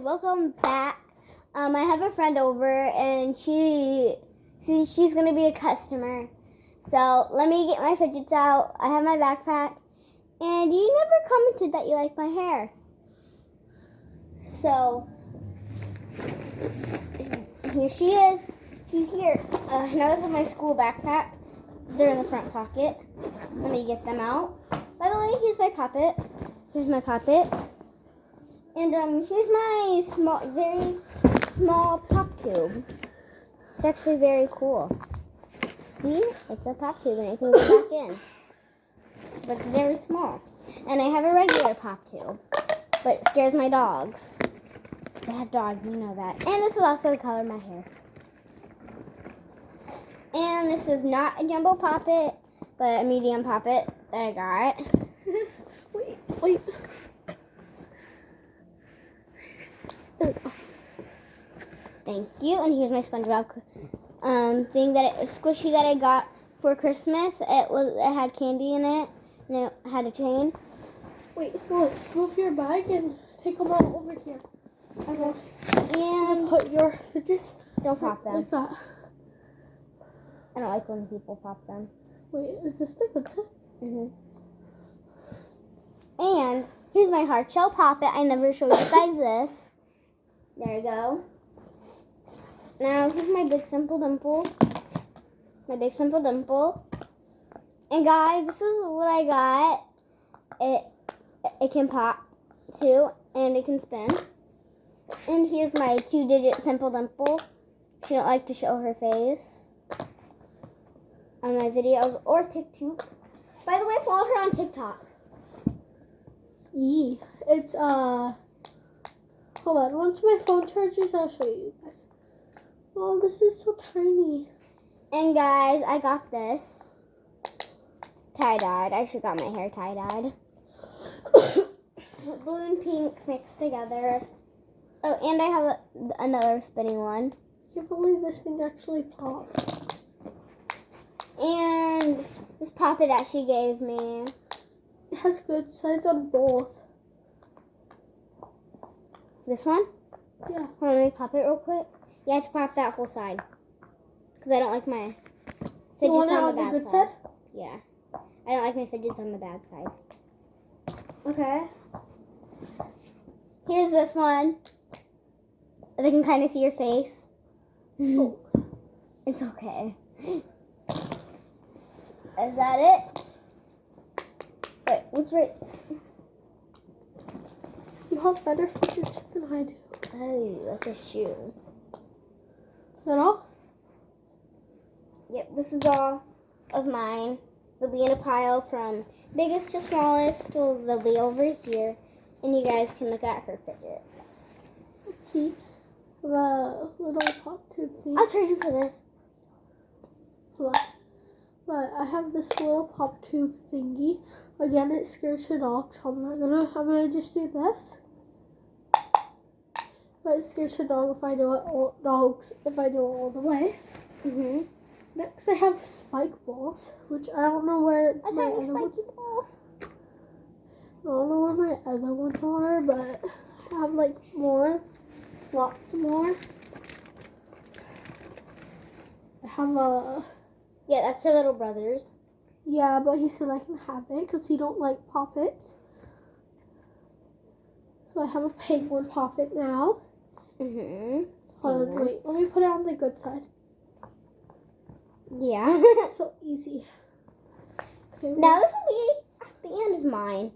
welcome back. I have a friend over and she's gonna be a customer. So let me get my fidgets out. I have my backpack. And you never commented that you like my hair. So here she is. She's here. Now this is my school backpack. They're in the front pocket. Let me get them out. By the way, here's my puppet. Here's my puppet. And here's my very small pop tube. It's actually very cool. See? It's a pop tube and it can go back in. But it's very small. And I have a regular pop tube. But it scares my dogs. Because I have dogs, you know that. And this is also the color of my hair. And this is not a jumbo poppet, but a medium poppet that I got. Wait. There we go. Thank you. And here's my SpongeBob squishy that I got for Christmas. It had candy in it, and it had a chain. Wait, hold on. Move your bag and take them all over here. Okay. And put your fidgets. Don't pop them. What's that? I don't like when people pop them. Wait, is this the good side? Mhm. And here's my hard shell poppet. I never showed you guys this. There you go. Now here's my big simple dimple. My big simple dimple. And guys, this is what I got. It can pop too, and it can spin. And here's my 2-digit simple dimple. She don't like to show her face on my videos or TikTok. By the way, follow her on TikTok. Yee. It's hold on. Once my phone charges, I'll show you guys. Oh, this is so tiny. And guys, I got this tie-dyed. I should got my hair tie-dyed. Blue and pink mixed together. Oh, and I have another spinning one. I can't believe this thing actually pops. And this poppet that she gave me. It has good sides on both. This one? Yeah. Hold on, let me pop it real quick. You have to pop that whole side. Because I don't like my fidgets on the bad good side. side? Yeah. I don't like my fidgets on the bad side. Okay. Here's this one. They can kind of see your face. Oh. It's okay. Is that it? Wait, what's right? You have better fidgets than I do. Oh, that's a shoe. Is that all? Yep, this is all of mine. They'll be in a pile from biggest to smallest. They'll be over here. And you guys can look at her fidgets. Okay. The little pop tube thing. I'll trade you for this. Hold on. But I have this little pop tube thingy. Again, it scares her dog, so I'm gonna just do this. But it scares her dog if I do it all the way. Mhm. Next, I have spike balls, which I don't know where I my tried a other ones. spiky ball. I don't know where my other ones are, but I have like lots more. I have a. Yeah, that's her little brother's. Yeah, but he said I can have it because he don't like poppets. So I have a penguin poppet now. Mhm. Hold on, wait. Let me put it on the good side. Yeah. So easy. Okay. Now this will be at the end of mine.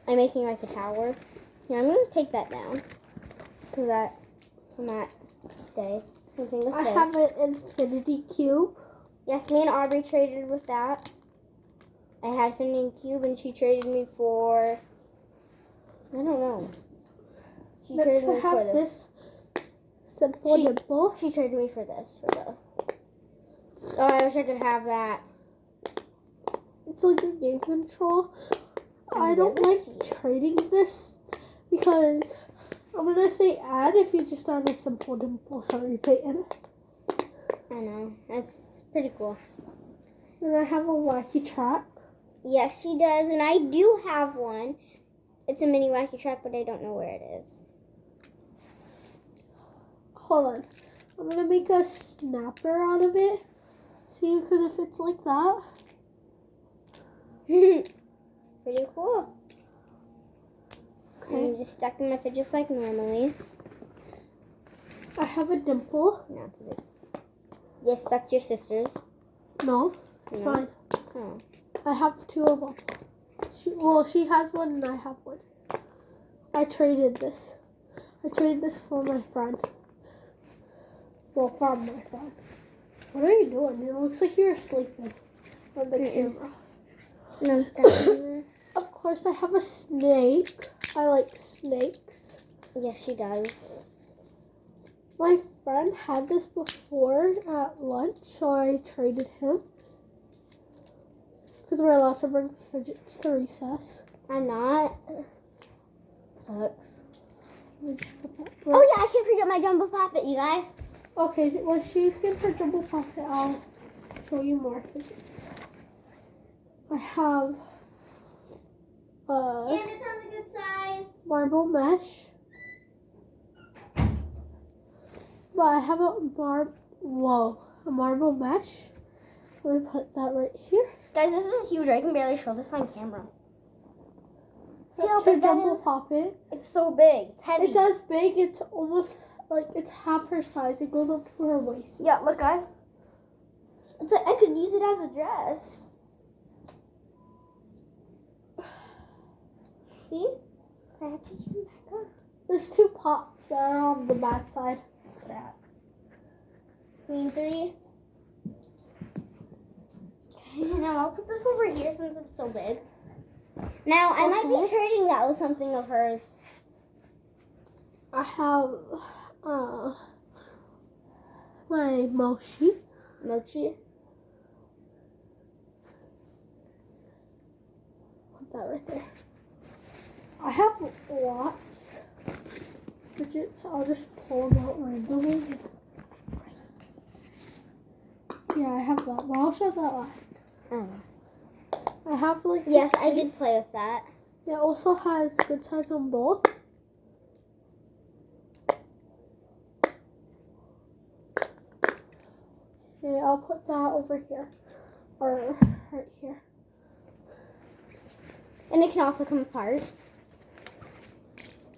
I'm making like a tower. Here, I'm going to take that down. Because that will not stay. Same thing with I this. have an infinity cube. Yes, me and Aubrey traded with that. I had infinity cube and she traded me for... I don't know. She traded me for this. Simple dimple. She traded me for this. Oh, I wish I could have that. It's like a game control. I give don't this like to you. trading this because I'm gonna say add if you just add a simple dimple. Sorry, Peyton. I know. That's pretty cool. And I have a wacky track. Yes, she does. And I do have one. It's a mini wacky track, but I don't know where it is. hold on. I'm gonna make a snapper out of it. See, because if it's like that. Pretty cool. Okay. I'm just stacking my fidgets like normally. I have a dimple. No, it's a bit. Yes, that's your sister's. No, it's No? mine. Oh. I have two of them. She has one and I have one. I traded this. I traded this for my friend. Well, from my friend. What are you doing? It looks like you're sleeping on the camera. No, I'm stacking. Of course, I have a snake. I like snakes. Yes, she does. My friend had this before at lunch, so I traded him. Because we're allowed to bring fidgets to recess. I'm not. Sucks. Let me just put that Oh yeah, I can't forget my jumbo poppet, you guys. Okay, well, she's getting her jumbo pocket. I'll show you more fidgets. I have And it's on the good side. marble mesh. But I have a marble mesh. Let me put that right here. Guys, this is huge. I can barely show this on camera. See how That's her big that jumbo is? pocket. It's so big. It's heavy. It's as big. It's almost like it's half her size. It goes up to her waist. Yeah, look, guys. It's like I could use it as a dress. See? I have to keep it back up. There's two pops that are on the bad side. That. Queen 3. Okay, now I'll put this over here since it's so big. Now, I might be trading that with something of hers. I have my mochi. Mochi. Put that right there. I have lots of fidgets. I'll just pull them out randomly. Yeah, I have that. But I'll show that last. Oh. I have like. Yes, this I thing. did play with that. It also has good sides on both. Okay, I'll put that over here. Or right here. And it can also come apart.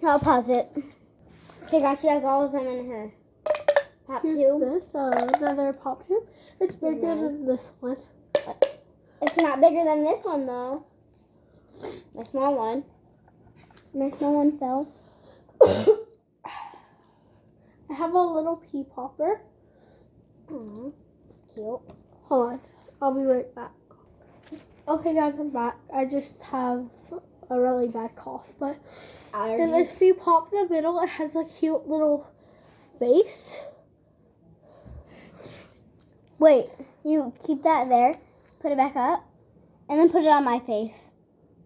I'll pause it. Okay, guys, she has all of them in her pop Here's tube. this, another pop tube. It's bigger than this one. It's not bigger than this one, though. My small one. My small one fell. I have a little pea popper. Aww, it's cute. Hold on, I'll be right back. Okay, guys, I'm back. I just have a really bad cough, but and if you pop the middle, it has a cute little face. Wait, you keep that there, put it back up, and then put it on my face.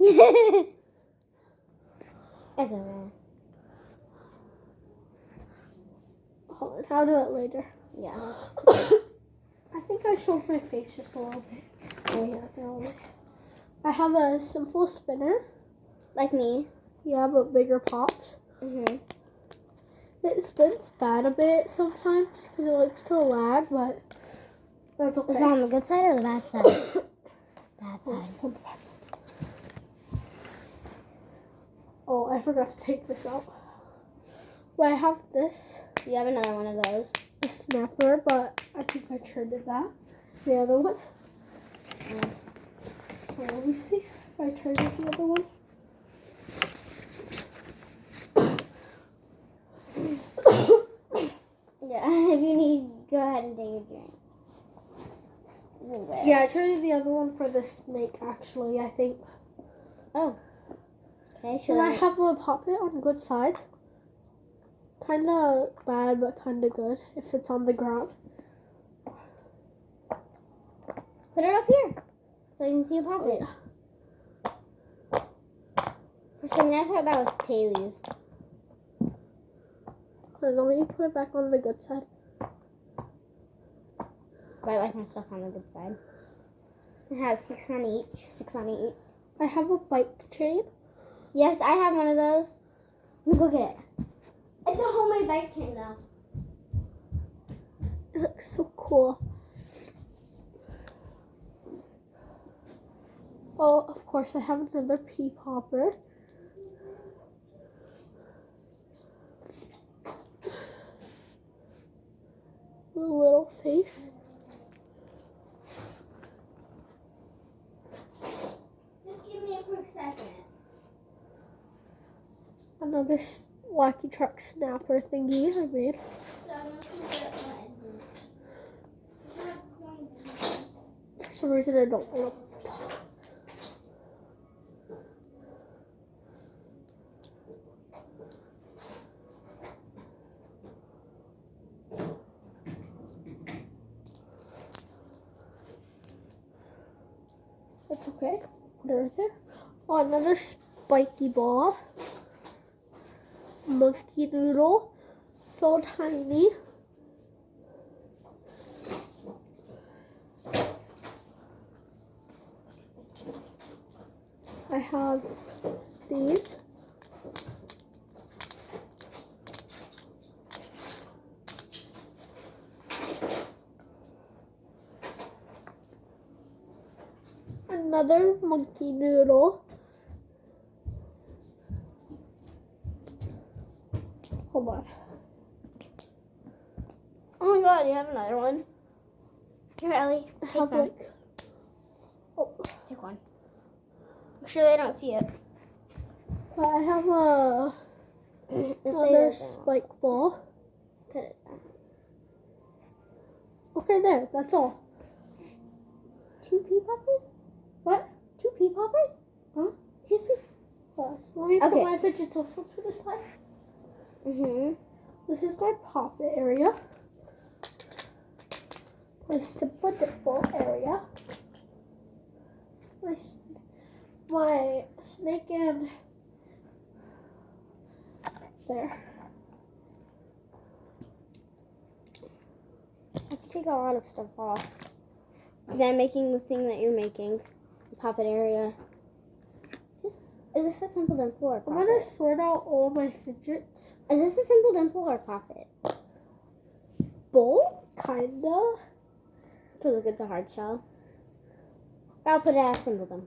It's okay. Hold on, I'll do it later. Yeah. I think I showed my face just a little bit. Oh yeah, no. I have a simple spinner. Like me. Yeah, but bigger pops. Mhm. It spins bad a bit sometimes because it likes to lag, but that's okay. Is it on the good side or the bad side? Bad side. It's on the bad side. Oh, I forgot to take this out. But I have this. You have another one of those. A snapper, but I think I traded that. The other one. Well, let me see if I traded the other one. Yeah, if you need, go ahead and take a drink. Yeah, I traded the other one for the snake, actually, I think. Oh. Okay, And I have a poppet on good side. Kind of bad, but kind of good if it's on the ground. Put it up here so you can see a poppet. For a second, I thought that was Taylor's. Let me put it back on the good side. I like my stuff on the good side. It has 6 on each. 6 on each. I have a bike chain. Yes, I have one of those. Let me go get it. It's a homemade bike chain, though. It looks so cool. Oh, of course, I have another pea popper. A little face. Just give me a quick second. Another wacky truck snapper thingy I made. For some reason, I don't want to. That's okay. Put it right there. Oh, another spiky ball. Monkey noodle. So tiny. I have these. Another monkey noodle. Hold on. Oh my god, you have another one. Here, Ellie. I Take have some. like. Oh, Take one. Make sure they don't see it. I have another spike ball. Put it down. Okay, there. That's all. 2 pea poppers? What? 2 pea poppers? Huh? Seriously? Let me put Okay. my fidget toaster to the side. Mm-hmm. This is my poppet area. My simple dimple area. My snake and there. I have to take a lot of stuff off. Then making the thing that you're making. The puppet area. Is this a simple dimple or I'm puppet? gonna sort out all my fidgets. Is this a simple dimple or puppet? Both, kinda. Because it's a hard shell. I'll put it as simple dimple.